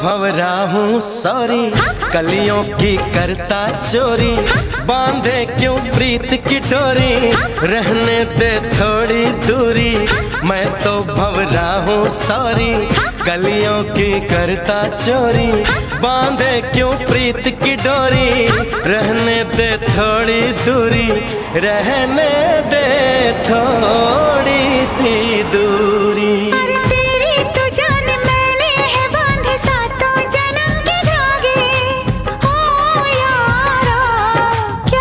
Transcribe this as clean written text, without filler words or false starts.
भंवरा हूँ सॉरी, कलियों की करता चोरी, बांधे क्यों प्रीत की डोरी, रहने दे थोड़ी दूरी। मैं तो भंवरा हूँ सॉरी, कलियों की करता चोरी, बांधे क्यों प्रीत की डोरी, रहने दे थोड़ी दूरी, रहने दे थोड़ी सी दूरी।